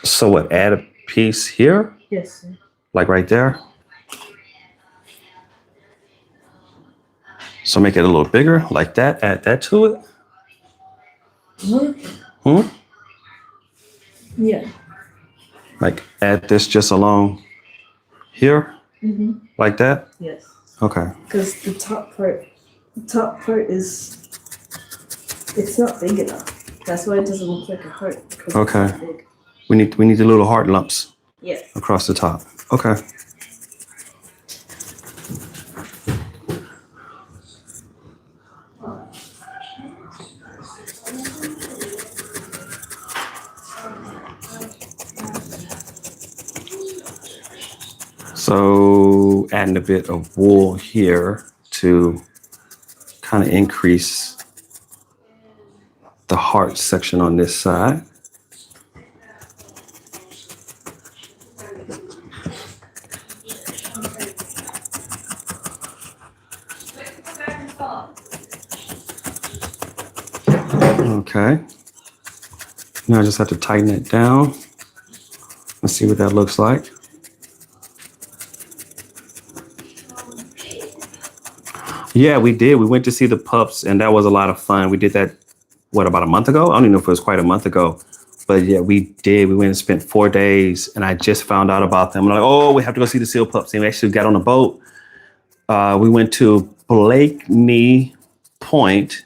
[SPEAKER 2] So what, add a piece here?
[SPEAKER 1] Yes, sir.
[SPEAKER 2] Like right there? So make it a little bigger, like that, add that to it?
[SPEAKER 1] Mm-hmm. Yeah.
[SPEAKER 2] Like add this just along here?
[SPEAKER 1] Mm-hmm.
[SPEAKER 2] Like that?
[SPEAKER 1] Yes.
[SPEAKER 2] Okay.
[SPEAKER 1] Because the top part is, it's not big enough. That's why it doesn't look like a heart.
[SPEAKER 2] Okay.
[SPEAKER 1] It's not big.
[SPEAKER 2] We need the little heart lumps.
[SPEAKER 1] Yeah.
[SPEAKER 2] Across the top. Okay. So adding a bit of wool here to kind of increase the heart section on this side. Okay. Now I just have to tighten it down. Let's see what that looks like. Yeah, we did. We went to see the pups, and that was a lot of fun. We did that, about a month ago? I don't even know if it was quite a month ago. But yeah, we did. We went and spent 4 days, and I just found out about them. I'm like, oh, we have to go see the seal pups. And we actually got on a boat. We went to Blakeney Point,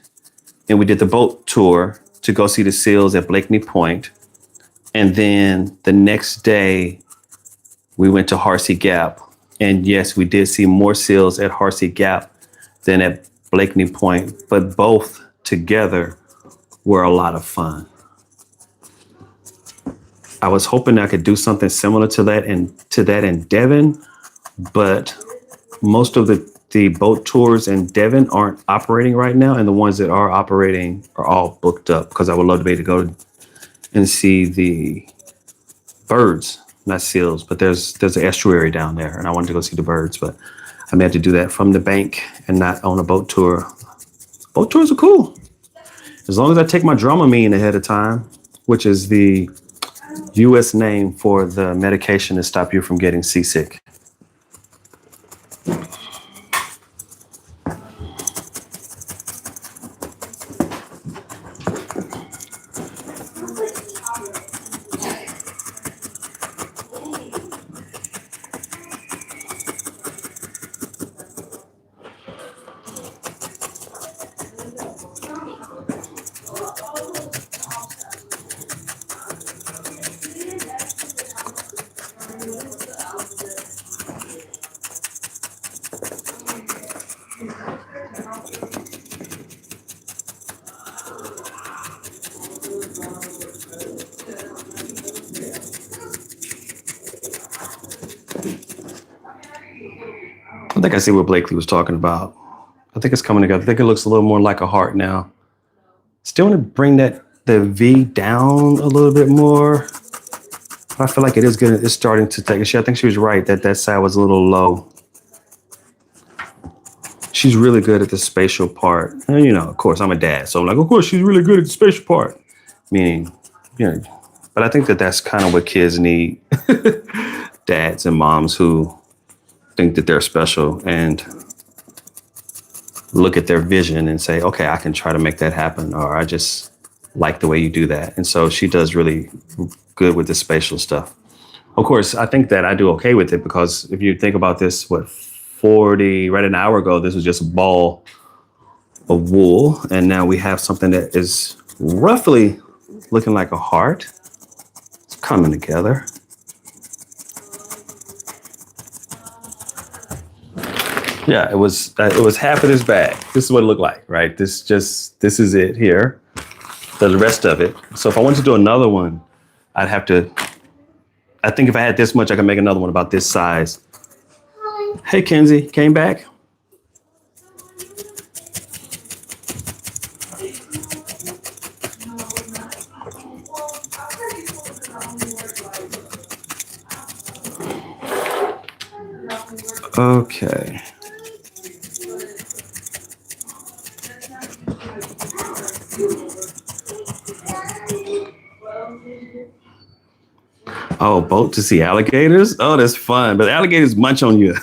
[SPEAKER 2] and we did the boat tour to go see the seals at Blakeney Point. And then the next day, we went to Horsey Gap. And yes, we did see more seals at Horsey Gap than at Blakeney Point, but both together were a lot of fun. I was hoping I could do something similar to that in Devon, but most of the the boat tours in Devon aren't operating right now, and the ones that are operating are all booked up because I would love to be able to go and see the birds, not seals, but there's an estuary down there, and I wanted to go see the birds, but I may have to do that from the bank and not on a boat tour. Boat tours are cool. As long as I take my Dramamine ahead of time, which is the US name for the medication to stop you from getting seasick. I think I see what Blakely was talking about. I think it's coming together. I think it looks a little more like a heart now. Still want to bring the V down a little bit more. But I feel like it's starting to take a shit. I think she was right that side was a little low. She's really good at the spatial part. And, you know, of course, I'm a dad. So I'm like, of course, she's really good at the spatial part. Meaning, you know, but I think that's kind of what kids need. Dads and moms who think that they're special and look at their vision and say, okay, I can try to make that happen, or I just like the way you do that. And so she does really good with the spatial stuff. Of course, I think that I do okay with it because if you think about this, right an hour ago, this was just a ball of wool. And now we have something that is roughly looking like a heart. It's coming together. Yeah, it was half of this bag. This is what it looked like, right? This is it here. The rest of it. So if I wanted to do another one, I think if I had this much, I could make another one about this size. Hey, Kenzie, came back? Okay. Oh, boat to see alligators? Oh, that's fun. But alligators munch on you.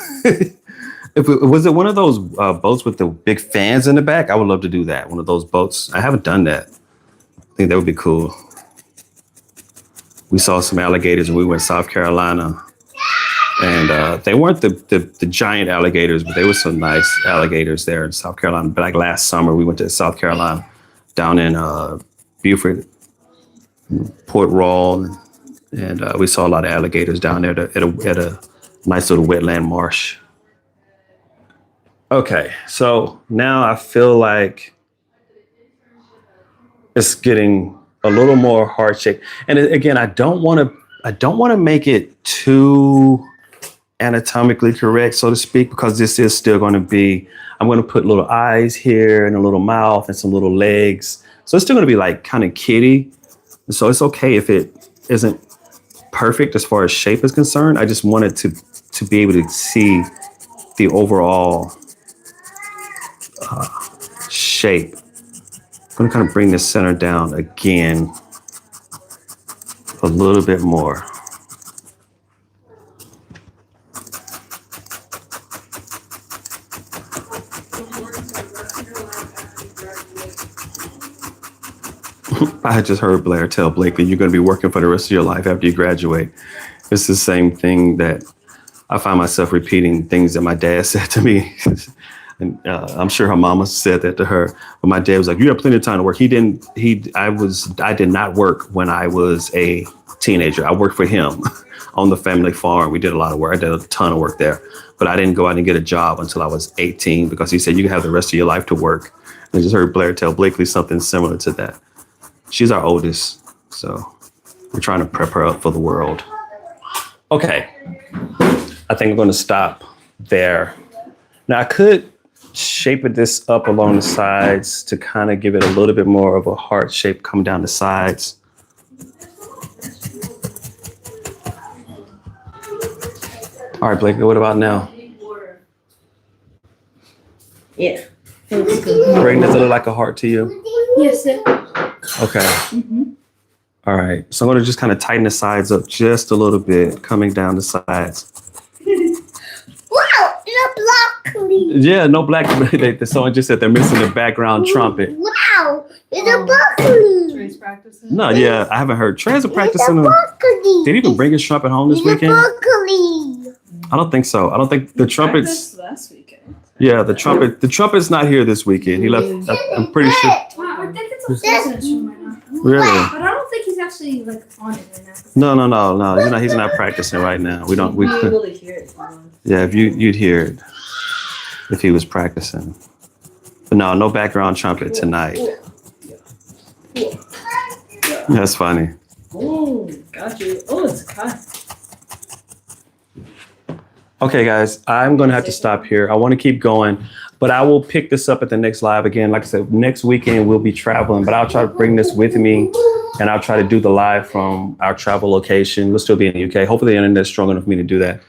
[SPEAKER 2] Was it one of those boats with the big fans in the back? I would love to do that. One of those boats. I haven't done that. I think that would be cool. We saw some alligators when we went to South Carolina. And they weren't the giant alligators, but they were some nice alligators there in South Carolina. But like last summer, we went to South Carolina down in Beaufort, Port Royal, and we saw a lot of alligators down there at a nice little wetland marsh. Okay, so now I feel like it's getting a little more heart shaped. And again, I don't want to make it too anatomically correct, so to speak, because this is still going to be, I'm going to put little eyes here and a little mouth and some little legs. So it's still going to be like kind of kitty. So it's okay if it isn't perfect as far as shape is concerned. I just wanted to be able to see the overall shape. I'm going to kind of bring the center down again a little bit more. I had just heard Blair tell Blakely, you're going to be working for the rest of your life after you graduate. It's the same thing that I find myself repeating things that my dad said to me. And I'm sure her mama said that to her. But my dad was like, you have plenty of time to work. I did not work when I was a teenager. I worked for him on the family farm. We did a lot of work. I did a ton of work there. But I didn't go out and get a job until I was 18 because he said, you can have the rest of your life to work. And I just heard Blair tell Blakely something similar to that. She's our oldest, so we're trying to prep her up for the world. Okay, I think I'm going to stop there Now I could shape this up along the sides to kind of give it a little bit more of a heart shape coming down the sides. All right, Blake, what about now?
[SPEAKER 4] Yeah. It looks good.
[SPEAKER 2] Brayden, does it look like a heart to you?
[SPEAKER 1] Yes, sir.
[SPEAKER 2] Okay. All right. So I'm going to just kind of tighten the sides up just a little bit, coming down the sides.
[SPEAKER 3] Wow, it's a broccoli.
[SPEAKER 2] Yeah, no black. Someone just said they're missing the background trumpet.
[SPEAKER 3] Wow, it's a broccoli.
[SPEAKER 1] Trey's practicing.
[SPEAKER 2] No, yeah, I haven't heard. Trey's
[SPEAKER 3] It's a
[SPEAKER 2] practicing.
[SPEAKER 3] broccoli.
[SPEAKER 2] Did he even bring his trumpet home this
[SPEAKER 3] It's a
[SPEAKER 2] weekend?
[SPEAKER 3] broccoli.
[SPEAKER 2] I don't think so. I don't think the trumpets.
[SPEAKER 1] Practiced last weekend.
[SPEAKER 2] Yeah, the trumpet's not here this weekend. He left. I'm pretty sure.
[SPEAKER 5] Wow, I think it's a full instrument right now.
[SPEAKER 2] Really?
[SPEAKER 5] But I don't think he's actually like on it right now.
[SPEAKER 2] No. He's not practicing right now. We don't. We
[SPEAKER 4] You'll be
[SPEAKER 2] could.
[SPEAKER 4] able to hear it.
[SPEAKER 2] Yeah, if you'd hear it if he was practicing. But no background trumpet tonight. That's funny.
[SPEAKER 4] Oh, got you. Oh, it's cut.
[SPEAKER 2] Okay, guys, I'm going to have to stop here. I want to keep going, but I will pick this up at the next live again. Like I said, next weekend we'll be traveling, but I'll try to bring this with me and I'll try to do the live from our travel location. We'll still be in the UK. Hopefully the internet's strong enough for me to do that.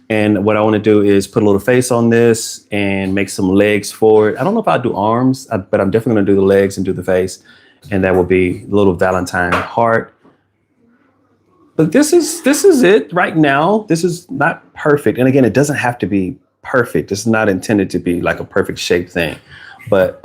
[SPEAKER 2] And what I want to do is put a little face on this and make some legs for it. I don't know if I'll do arms, but I'm definitely going to do the legs and do the face. And that will be a little Valentine heart. But this is it right now. This is not perfect. And again, it doesn't have to be perfect. It's not intended to be like a perfect shape thing. But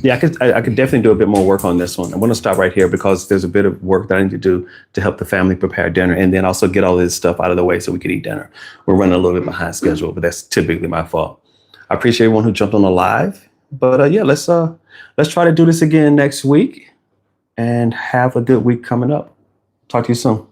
[SPEAKER 2] yeah, I could definitely do a bit more work on this one. I'm going to stop right here because there's a bit of work that I need to do to help the family prepare dinner and then also get all this stuff out of the way so we could eat dinner. We're running a little bit behind schedule, but that's typically my fault. I appreciate everyone who jumped on the live. But yeah, let's try to do this again next week and have a good week coming up. Talk to you soon.